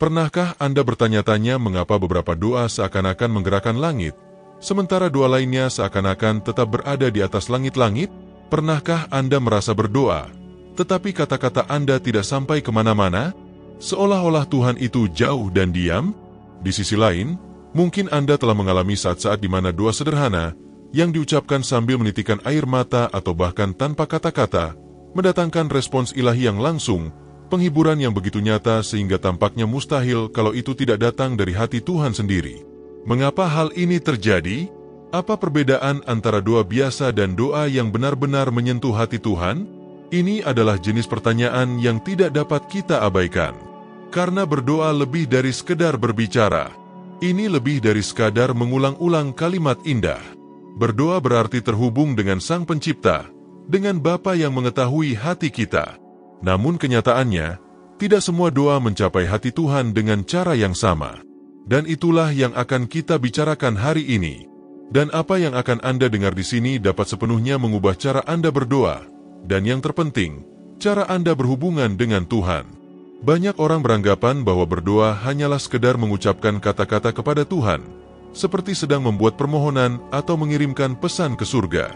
Pernahkah Anda bertanya-tanya mengapa beberapa doa seakan-akan menggerakkan langit, sementara doa lainnya seakan-akan tetap berada di atas langit-langit? Pernahkah Anda merasa berdoa, tetapi kata-kata Anda tidak sampai kemana-mana? Seolah-olah Tuhan itu jauh dan diam? Di sisi lain, mungkin Anda telah mengalami saat-saat di mana doa sederhana yang diucapkan sambil menitikkan air mata atau bahkan tanpa kata-kata mendatangkan respons ilahi yang langsung, penghiburan yang begitu nyata sehingga tampaknya mustahil kalau itu tidak datang dari hati Tuhan sendiri. Mengapa hal ini terjadi? Apa perbedaan antara doa biasa dan doa yang benar-benar menyentuh hati Tuhan? Ini adalah jenis pertanyaan yang tidak dapat kita abaikan. Karena berdoa lebih dari sekedar berbicara. Ini lebih dari sekadar mengulang-ulang kalimat indah. Berdoa berarti terhubung dengan Sang Pencipta, dengan Bapa yang mengetahui hati kita. Namun kenyataannya, tidak semua doa mencapai hati Tuhan dengan cara yang sama. Dan itulah yang akan kita bicarakan hari ini. Dan apa yang akan Anda dengar di sini dapat sepenuhnya mengubah cara Anda berdoa. Dan yang terpenting, cara Anda berhubungan dengan Tuhan. Banyak orang beranggapan bahwa berdoa hanyalah sekedar mengucapkan kata-kata kepada Tuhan, seperti sedang membuat permohonan atau mengirimkan pesan ke surga.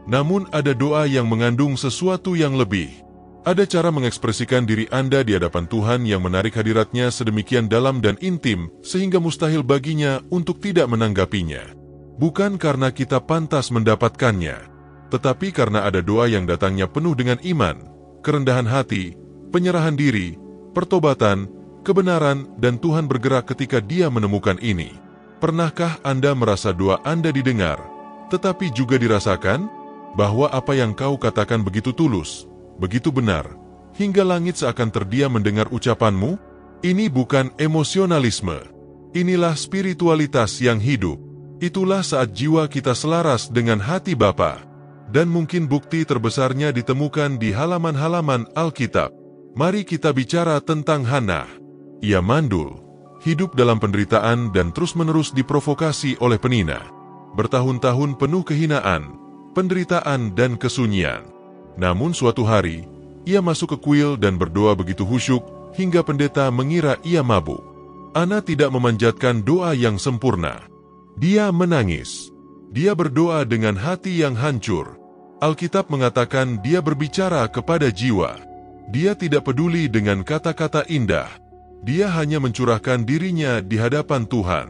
Namun ada doa yang mengandung sesuatu yang lebih. Ada cara mengekspresikan diri Anda di hadapan Tuhan yang menarik hadiratnya sedemikian dalam dan intim, sehingga mustahil baginya untuk tidak menanggapinya. Bukan karena kita pantas mendapatkannya, tetapi karena ada doa yang datangnya penuh dengan iman, kerendahan hati, penyerahan diri, pertobatan, kebenaran, dan Tuhan bergerak ketika Dia menemukan ini. Pernahkah Anda merasa doa Anda didengar, tetapi juga dirasakan? Bahwa apa yang kau katakan begitu tulus, begitu benar, hingga langit seakan terdiam mendengar ucapanmu? Ini bukan emosionalisme. Inilah spiritualitas yang hidup. Itulah saat jiwa kita selaras dengan hati Bapa. Dan mungkin bukti terbesarnya ditemukan di halaman-halaman Alkitab. Mari kita bicara tentang Hannah. Ia mandul, hidup dalam penderitaan dan terus-menerus diprovokasi oleh penina. Bertahun-tahun penuh kehinaan, penderitaan dan kesunyian. Namun suatu hari, ia masuk ke kuil dan berdoa begitu khusyuk hingga pendeta mengira ia mabuk. Ana tidak memanjatkan doa yang sempurna. Dia menangis. Dia berdoa dengan hati yang hancur. Alkitab mengatakan dia berbicara kepada jiwa. Dia tidak peduli dengan kata-kata indah. Dia hanya mencurahkan dirinya di hadapan Tuhan.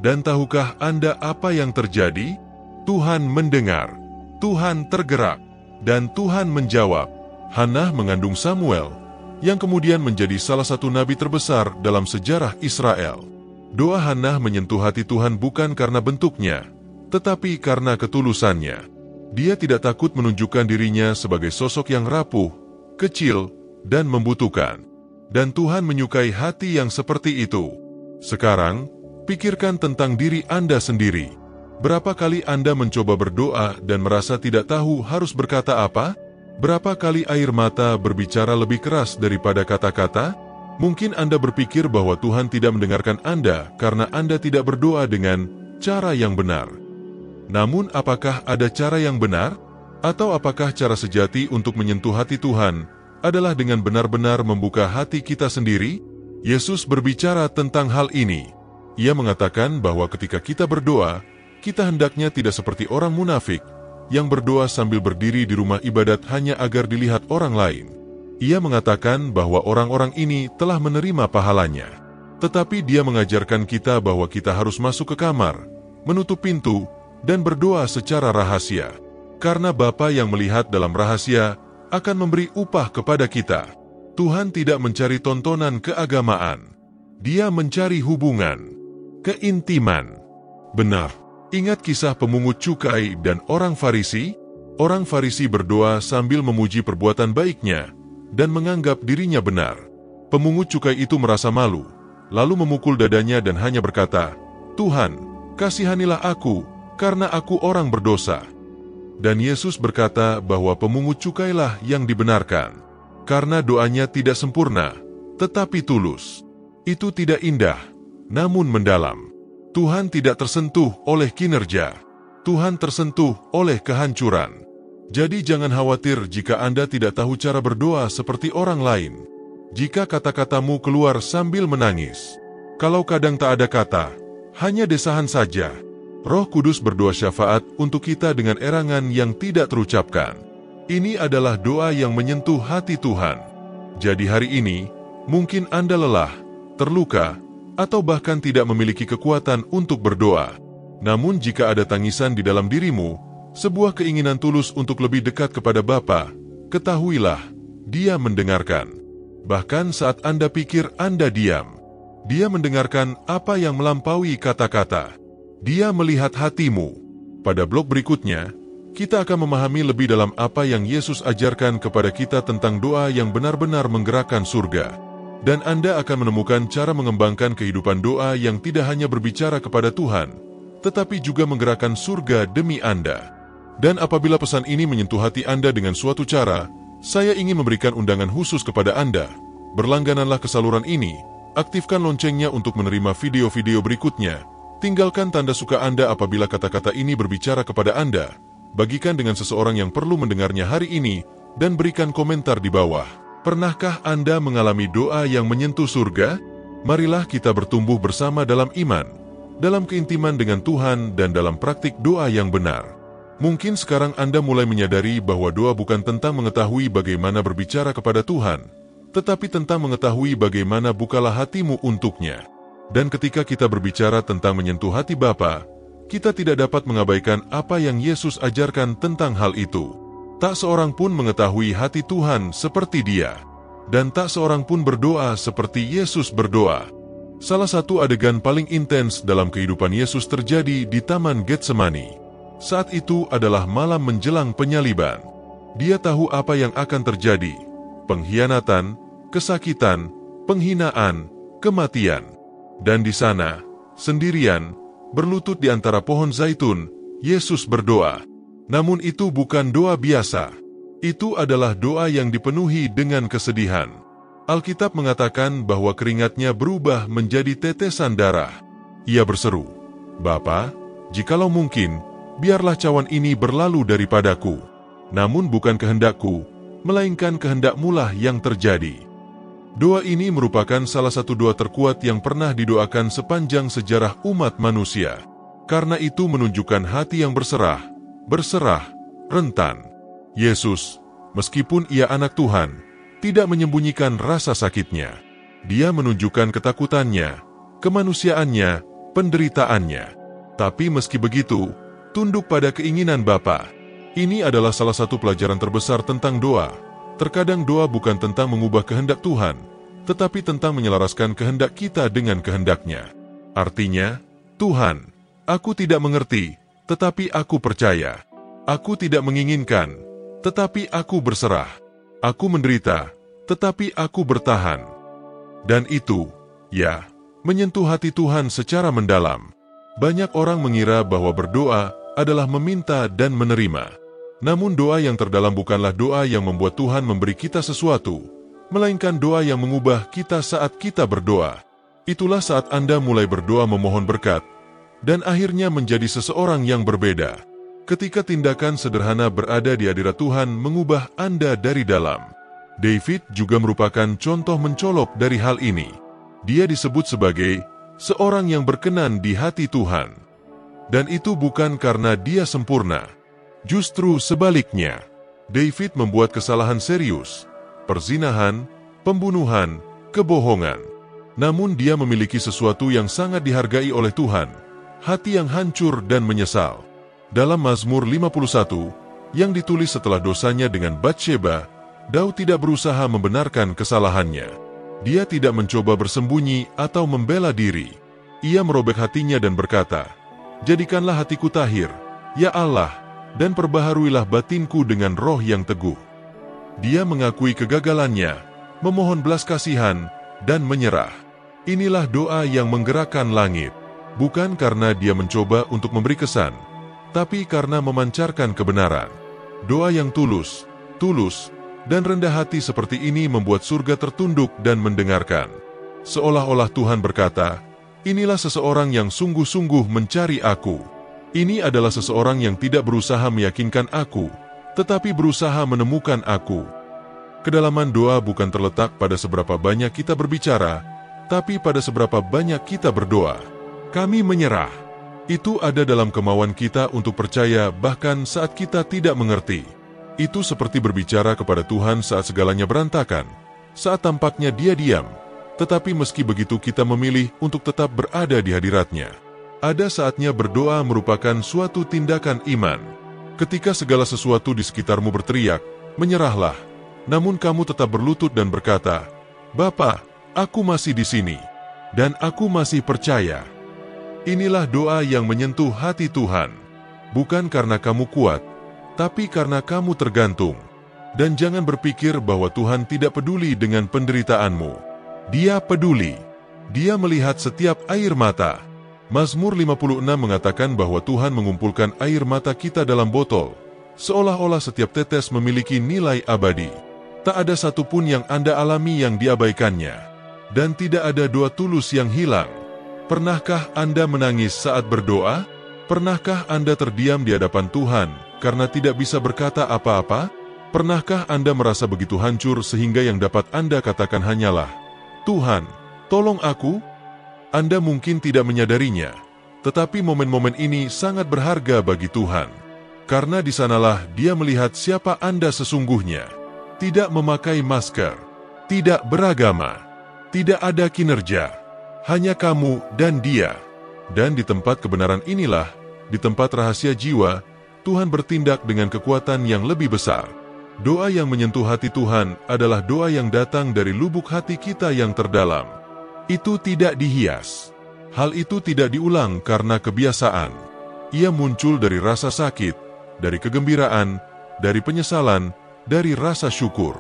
Dan tahukah Anda apa yang terjadi? Tuhan mendengar. Tuhan tergerak, dan Tuhan menjawab. Hannah mengandung Samuel, yang kemudian menjadi salah satu nabi terbesar dalam sejarah Israel. Doa Hannah menyentuh hati Tuhan bukan karena bentuknya, tetapi karena ketulusannya. Dia tidak takut menunjukkan dirinya sebagai sosok yang rapuh, kecil, dan membutuhkan. Dan Tuhan menyukai hati yang seperti itu. Sekarang, pikirkan tentang diri Anda sendiri. Berapa kali Anda mencoba berdoa dan merasa tidak tahu harus berkata apa? Berapa kali air mata berbicara lebih keras daripada kata-kata? Mungkin Anda berpikir bahwa Tuhan tidak mendengarkan Anda karena Anda tidak berdoa dengan cara yang benar. Namun apakah ada cara yang benar? Atau apakah cara sejati untuk menyentuh hati Tuhan adalah dengan benar-benar membuka hati kita sendiri? Yesus berbicara tentang hal ini. Ia mengatakan bahwa ketika kita berdoa, kita hendaknya tidak seperti orang munafik yang berdoa sambil berdiri di rumah ibadat hanya agar dilihat orang lain. Ia mengatakan bahwa orang-orang ini telah menerima pahalanya. Tetapi dia mengajarkan kita bahwa kita harus masuk ke kamar, menutup pintu, dan berdoa secara rahasia. Karena Bapa yang melihat dalam rahasia akan memberi upah kepada kita. Tuhan tidak mencari tontonan keagamaan. Dia mencari hubungan, keintiman. Benar. Ingat kisah pemungut cukai dan orang Farisi? Orang Farisi berdoa sambil memuji perbuatan baiknya dan menganggap dirinya benar. Pemungut cukai itu merasa malu, lalu memukul dadanya dan hanya berkata, "Tuhan, kasihanilah aku, karena aku orang berdosa." Dan Yesus berkata bahwa pemungut cukailah yang dibenarkan, karena doanya tidak sempurna, tetapi tulus. Itu tidak indah, namun mendalam. Tuhan tidak tersentuh oleh kinerja. Tuhan tersentuh oleh kehancuran. Jadi jangan khawatir jika Anda tidak tahu cara berdoa seperti orang lain. Jika kata-katamu keluar sambil menangis, kalau kadang tak ada kata, hanya desahan saja, Roh Kudus berdoa syafaat untuk kita dengan erangan yang tidak terucapkan. Ini adalah doa yang menyentuh hati Tuhan. Jadi hari ini, mungkin Anda lelah, terluka, atau bahkan tidak memiliki kekuatan untuk berdoa. Namun jika ada tangisan di dalam dirimu, sebuah keinginan tulus untuk lebih dekat kepada Bapa, ketahuilah, Dia mendengarkan. Bahkan saat Anda pikir Anda diam, Dia mendengarkan apa yang melampaui kata-kata. Dia melihat hatimu. Pada blog berikutnya, kita akan memahami lebih dalam apa yang Yesus ajarkan kepada kita tentang doa yang benar-benar menggerakkan surga. Dan Anda akan menemukan cara mengembangkan kehidupan doa yang tidak hanya berbicara kepada Tuhan, tetapi juga menggerakkan surga demi Anda. Dan apabila pesan ini menyentuh hati Anda dengan suatu cara, saya ingin memberikan undangan khusus kepada Anda. Berlanggananlah ke saluran ini, aktifkan loncengnya untuk menerima video-video berikutnya. Tinggalkan tanda suka Anda apabila kata-kata ini berbicara kepada Anda. Bagikan dengan seseorang yang perlu mendengarnya hari ini, dan berikan komentar di bawah. Pernahkah Anda mengalami doa yang menyentuh surga? Marilah kita bertumbuh bersama dalam iman, dalam keintiman dengan Tuhan dan dalam praktik doa yang benar. Mungkin sekarang Anda mulai menyadari bahwa doa bukan tentang mengetahui bagaimana berbicara kepada Tuhan, tetapi tentang mengetahui bagaimana bukalah hatimu untuknya. Dan ketika kita berbicara tentang menyentuh hati Bapa, kita tidak dapat mengabaikan apa yang Yesus ajarkan tentang hal itu. Tak seorang pun mengetahui hati Tuhan seperti Dia, dan tak seorang pun berdoa seperti Yesus berdoa. Salah satu adegan paling intens dalam kehidupan Yesus terjadi di Taman Getsemani. Saat itu adalah malam menjelang penyaliban. Dia tahu apa yang akan terjadi: pengkhianatan, kesakitan, penghinaan, kematian. Dan di sana, sendirian, berlutut di antara pohon zaitun, Yesus berdoa. Namun itu bukan doa biasa. Itu adalah doa yang dipenuhi dengan kesedihan. Alkitab mengatakan bahwa keringatnya berubah menjadi tetesan darah. Ia berseru, "Bapa, jikalau mungkin, biarlah cawan ini berlalu daripadaku. Namun bukan kehendakku, melainkan kehendak-Mu lah yang terjadi." Doa ini merupakan salah satu doa terkuat yang pernah didoakan sepanjang sejarah umat manusia. Karena itu menunjukkan hati yang berserah, rentan. Yesus, meskipun Ia anak Tuhan, tidak menyembunyikan rasa sakitnya. Dia menunjukkan ketakutannya, kemanusiaannya, penderitaannya. Tapi meski begitu, tunduk pada keinginan Bapa. Ini adalah salah satu pelajaran terbesar tentang doa. Terkadang doa bukan tentang mengubah kehendak Tuhan, tetapi tentang menyelaraskan kehendak kita dengan kehendak-Nya. Artinya, Tuhan, aku tidak mengerti, tetapi aku percaya. Aku tidak menginginkan, tetapi aku berserah. Aku menderita, tetapi aku bertahan. Dan itu, ya, menyentuh hati Tuhan secara mendalam. Banyak orang mengira bahwa berdoa adalah meminta dan menerima. Namun doa yang terdalam bukanlah doa yang membuat Tuhan memberi kita sesuatu, melainkan doa yang mengubah kita saat kita berdoa. Itulah saat Anda mulai berdoa memohon berkat, dan akhirnya menjadi seseorang yang berbeda. Ketika tindakan sederhana berada di hadirat Tuhan mengubah Anda dari dalam. David juga merupakan contoh mencolok dari hal ini. Dia disebut sebagai seorang yang berkenan di hati Tuhan. Dan itu bukan karena dia sempurna. Justru sebaliknya, David membuat kesalahan serius, perzinahan, pembunuhan, kebohongan. Namun dia memiliki sesuatu yang sangat dihargai oleh Tuhan, hati yang hancur dan menyesal. Dalam Mazmur 51, yang ditulis setelah dosanya dengan Batsheba, Daud tidak berusaha membenarkan kesalahannya. Dia tidak mencoba bersembunyi atau membela diri. Ia merobek hatinya dan berkata, "Jadikanlah hatiku tahir, ya Allah, dan perbaharuilah batinku dengan roh yang teguh." Dia mengakui kegagalannya, memohon belas kasihan, dan menyerah. Inilah doa yang menggerakkan langit, bukan karena dia mencoba untuk memberi kesan, tapi karena memancarkan kebenaran. Doa yang tulus, dan rendah hati seperti ini membuat surga tertunduk dan mendengarkan. Seolah-olah Tuhan berkata, "Inilah seseorang yang sungguh-sungguh mencari aku." Ini adalah seseorang yang tidak berusaha meyakinkan aku, tetapi berusaha menemukan aku. Kedalaman doa bukan terletak pada seberapa banyak kita berbicara, tapi pada seberapa banyak kita berdoa. Kami menyerah. Itu ada dalam kemauan kita untuk percaya bahkan saat kita tidak mengerti. Itu seperti berbicara kepada Tuhan saat segalanya berantakan, saat tampaknya Dia diam. Tetapi meski begitu kita memilih untuk tetap berada di hadirat-Nya. Ada saatnya berdoa merupakan suatu tindakan iman. Ketika segala sesuatu di sekitarmu berteriak, menyerahlah. Namun kamu tetap berlutut dan berkata, "Bapa, aku masih di sini, dan aku masih percaya." Inilah doa yang menyentuh hati Tuhan. Bukan karena kamu kuat, tapi karena kamu tergantung. Dan jangan berpikir bahwa Tuhan tidak peduli dengan penderitaanmu. Dia peduli. Dia melihat setiap air mata. Mazmur 56 mengatakan bahwa Tuhan mengumpulkan air mata kita dalam botol, seolah-olah setiap tetes memiliki nilai abadi. Tak ada satupun yang Anda alami yang diabaikannya. Dan tidak ada doa tulus yang hilang. Pernahkah Anda menangis saat berdoa? Pernahkah Anda terdiam di hadapan Tuhan karena tidak bisa berkata apa-apa? Pernahkah Anda merasa begitu hancur sehingga yang dapat Anda katakan hanyalah, "Tuhan, tolong aku"? Anda mungkin tidak menyadarinya, tetapi momen-momen ini sangat berharga bagi Tuhan. Karena di sanalah Dia melihat siapa Anda sesungguhnya. Tidak memakai masker, tidak beragama, tidak ada kinerja, hanya kamu dan Dia. Dan di tempat kebenaran inilah, di tempat rahasia jiwa, Tuhan bertindak dengan kekuatan yang lebih besar. Doa yang menyentuh hati Tuhan adalah doa yang datang dari lubuk hati kita yang terdalam. Itu tidak dihias. Hal itu tidak diulang karena kebiasaan. Ia muncul dari rasa sakit, dari kegembiraan, dari penyesalan, dari rasa syukur.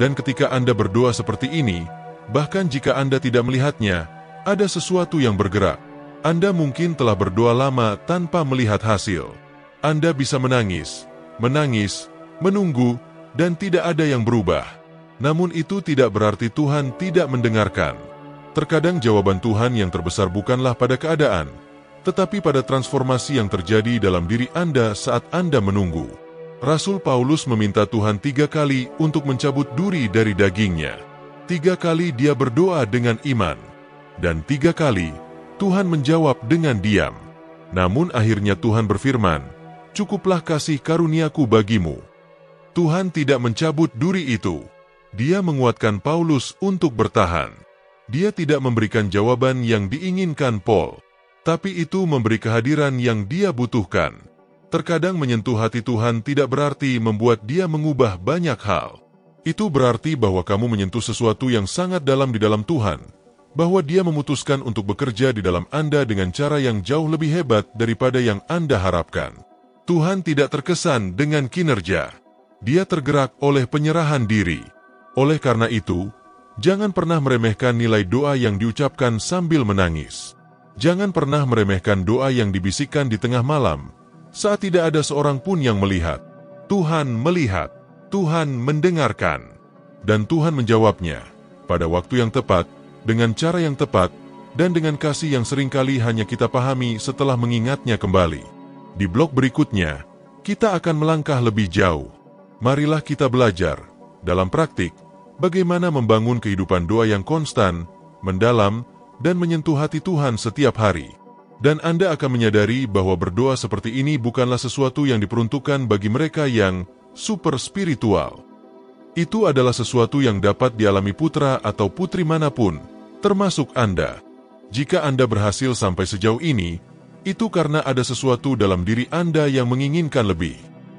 Dan ketika Anda berdoa seperti ini, bahkan jika Anda tidak melihatnya, ada sesuatu yang bergerak. Anda mungkin telah berdoa lama tanpa melihat hasil. Anda bisa menangis, menunggu, dan tidak ada yang berubah. Namun itu tidak berarti Tuhan tidak mendengarkan. Terkadang jawaban Tuhan yang terbesar bukanlah pada keadaan, tetapi pada transformasi yang terjadi dalam diri Anda saat Anda menunggu. Rasul Paulus meminta Tuhan 3 kali untuk mencabut duri dari dagingnya. 3 kali dia berdoa dengan iman. Dan 3 kali Tuhan menjawab dengan diam. Namun akhirnya Tuhan berfirman, "Cukuplah kasih karuniaku bagimu." Tuhan tidak mencabut duri itu. Dia menguatkan Paulus untuk bertahan. Dia tidak memberikan jawaban yang diinginkan Paul, tapi itu memberi kehadiran yang dia butuhkan. Terkadang menyentuh hati Tuhan tidak berarti membuat dia mengubah banyak hal. Itu berarti bahwa kamu menyentuh sesuatu yang sangat dalam di dalam Tuhan, bahwa Dia memutuskan untuk bekerja di dalam Anda dengan cara yang jauh lebih hebat daripada yang Anda harapkan. Tuhan tidak terkesan dengan kinerja. Dia tergerak oleh penyerahan diri. Oleh karena itu, jangan pernah meremehkan nilai doa yang diucapkan sambil menangis. Jangan pernah meremehkan doa yang dibisikkan di tengah malam, saat tidak ada seorang pun yang melihat. Tuhan melihat, Tuhan mendengarkan, dan Tuhan menjawabnya pada waktu yang tepat, dengan cara yang tepat, dan dengan kasih yang seringkali hanya kita pahami setelah mengingatnya kembali. Di blok berikutnya, kita akan melangkah lebih jauh. Marilah kita belajar, dalam praktik, bagaimana membangun kehidupan doa yang konstan, mendalam, dan menyentuh hati Tuhan setiap hari. Dan Anda akan menyadari bahwa berdoa seperti ini bukanlah sesuatu yang diperuntukkan bagi mereka yang super spiritual. Itu adalah sesuatu yang dapat dialami putra atau putri manapun, termasuk Anda. Jika Anda berhasil sampai sejauh ini, itu karena ada sesuatu dalam diri Anda yang menginginkan lebih.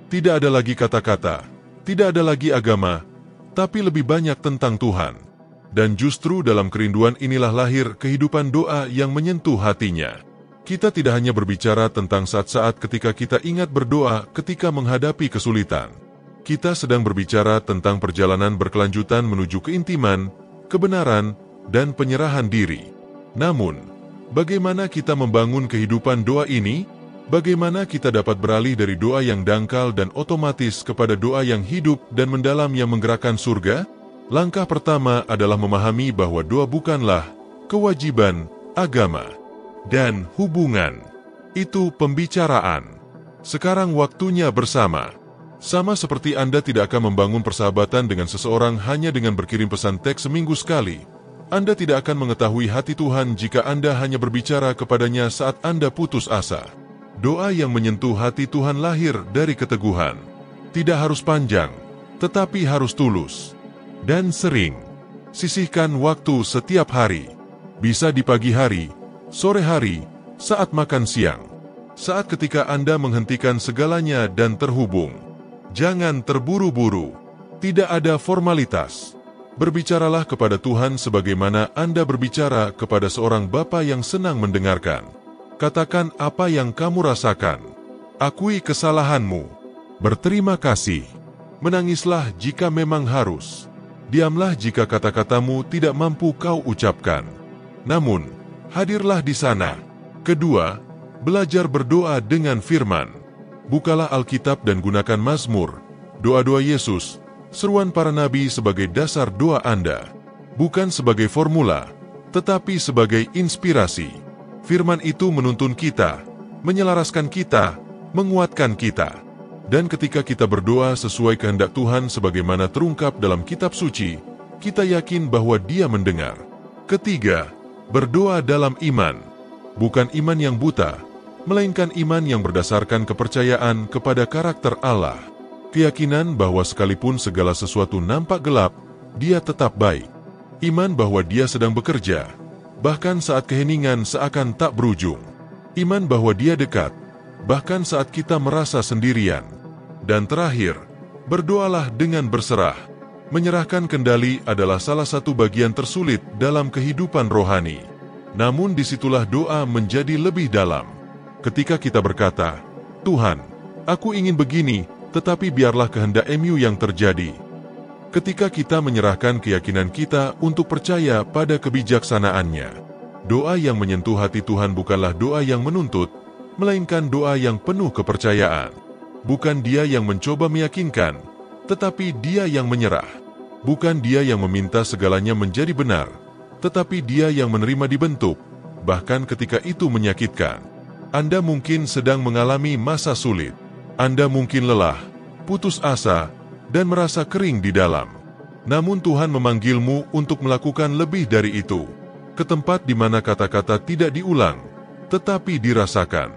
Tidak ada lagi kata-kata, tidak ada lagi agama, tapi lebih banyak tentang Tuhan. Dan justru dalam kerinduan inilah lahir kehidupan doa yang menyentuh hatinya. Kita tidak hanya berbicara tentang saat-saat ketika kita ingat berdoa ketika menghadapi kesulitan. Kita sedang berbicara tentang perjalanan berkelanjutan menuju keintiman, kebenaran, dan penyerahan diri. Namun, bagaimana kita membangun kehidupan doa ini? Bagaimana kita dapat beralih dari doa yang dangkal dan otomatis kepada doa yang hidup dan mendalam yang menggerakkan surga? Langkah pertama adalah memahami bahwa doa bukanlah kewajiban, agama, dan hubungan. Itu pembicaraan. Sekarang waktunya bersama. Sama seperti Anda tidak akan membangun persahabatan dengan seseorang hanya dengan berkirim pesan teks seminggu sekali, Anda tidak akan mengetahui hati Tuhan jika Anda hanya berbicara kepadanya saat Anda putus asa. Doa yang menyentuh hati Tuhan lahir dari keteguhan. Tidak harus panjang, tetapi harus tulus. Dan sering. Sisihkan waktu setiap hari. Bisa di pagi hari, sore hari, saat makan siang. Saat ketika Anda menghentikan segalanya dan terhubung. Jangan terburu-buru. Tidak ada formalitas. Berbicaralah kepada Tuhan sebagaimana Anda berbicara kepada seorang bapa yang senang mendengarkan. Katakan apa yang kamu rasakan. Akui kesalahanmu. Berterima kasih. Menangislah jika memang harus. Diamlah jika kata-katamu tidak mampu kau ucapkan. Namun, hadirlah di sana. Kedua, belajar berdoa dengan firman. Bukalah Alkitab dan gunakan Mazmur, doa-doa Yesus, seruan para nabi sebagai dasar doa Anda. Bukan sebagai formula, tetapi sebagai inspirasi. Firman itu menuntun kita, menyelaraskan kita, menguatkan kita. Dan ketika kita berdoa sesuai kehendak Tuhan sebagaimana terungkap dalam kitab suci, kita yakin bahwa Dia mendengar. Ketiga, berdoa dalam iman. Bukan iman yang buta, melainkan iman yang berdasarkan kepercayaan kepada karakter Allah. Keyakinan bahwa sekalipun segala sesuatu nampak gelap, Dia tetap baik. Iman bahwa Dia sedang bekerja, bahkan saat keheningan seakan tak berujung. Iman bahwa Dia dekat, bahkan saat kita merasa sendirian. Dan terakhir, berdoalah dengan berserah. Menyerahkan kendali adalah salah satu bagian tersulit dalam kehidupan rohani. Namun disitulah doa menjadi lebih dalam. Ketika kita berkata, Tuhan, aku ingin begini, tetapi biarlah kehendak MU yang terjadi. Ketika kita menyerahkan keyakinan kita untuk percaya pada kebijaksanaannya. Doa yang menyentuh hati Tuhan bukanlah doa yang menuntut, melainkan doa yang penuh kepercayaan. Bukan Dia yang mencoba meyakinkan, tetapi Dia yang menyerah. Bukan Dia yang meminta segalanya menjadi benar, tetapi Dia yang menerima dibentuk, bahkan ketika itu menyakitkan. Anda mungkin sedang mengalami masa sulit. Anda mungkin lelah, putus asa, dan merasa kering di dalam. Namun Tuhan memanggilmu untuk melakukan lebih dari itu. Ke tempat di mana kata-kata tidak diulang, tetapi dirasakan.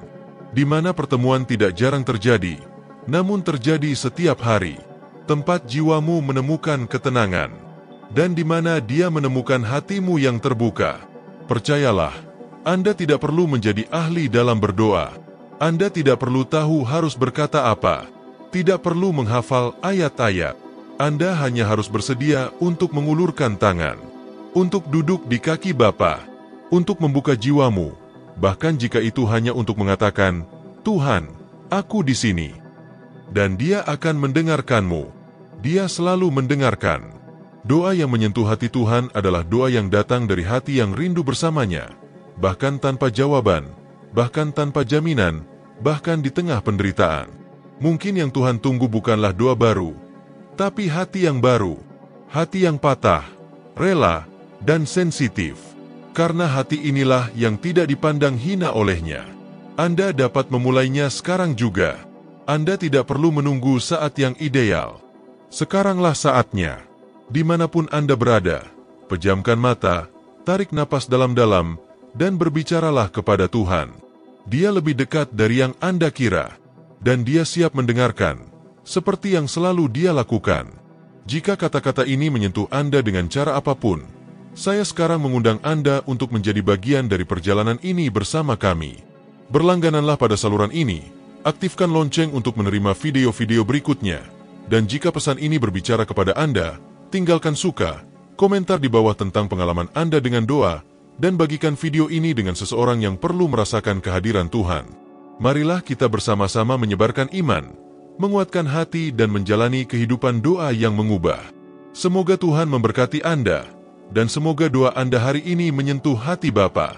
Di mana pertemuan tidak jarang terjadi, namun terjadi setiap hari. Tempat jiwamu menemukan ketenangan. Dan di mana Dia menemukan hatimu yang terbuka. Percayalah, Anda tidak perlu menjadi ahli dalam berdoa. Anda tidak perlu tahu harus berkata apa. Tidak perlu menghafal ayat-ayat. Anda hanya harus bersedia untuk mengulurkan tangan. Untuk duduk di kaki Bapa. Untuk membuka jiwamu. Bahkan jika itu hanya untuk mengatakan, Tuhan, aku di sini. Dan Dia akan mendengarkanmu. Dia selalu mendengarkan. Doa yang menyentuh hati Tuhan adalah doa yang datang dari hati yang rindu bersamanya. Bahkan tanpa jawaban, bahkan tanpa jaminan, bahkan di tengah penderitaan. Mungkin yang Tuhan tunggu bukanlah doa baru, tapi hati yang baru, hati yang patah, rela, dan sensitif. Karena hati inilah yang tidak dipandang hina olehnya. Anda dapat memulainya sekarang juga. Anda tidak perlu menunggu saat yang ideal. Sekaranglah saatnya. Dimanapun Anda berada, pejamkan mata, tarik napas dalam-dalam, dan berbicaralah kepada Tuhan. Dia lebih dekat dari yang Anda kira, dan Dia siap mendengarkan, seperti yang selalu Dia lakukan. Jika kata-kata ini menyentuh Anda dengan cara apapun, saya sekarang mengundang Anda untuk menjadi bagian dari perjalanan ini bersama kami. Berlanggananlah pada saluran ini, aktifkan lonceng untuk menerima video-video berikutnya, dan jika pesan ini berbicara kepada Anda, tinggalkan suka, komentar di bawah tentang pengalaman Anda dengan doa, dan bagikan video ini dengan seseorang yang perlu merasakan kehadiran Tuhan. Marilah kita bersama-sama menyebarkan iman, menguatkan hati dan menjalani kehidupan doa yang mengubah. Semoga Tuhan memberkati Anda, dan semoga doa Anda hari ini menyentuh hati Bapa.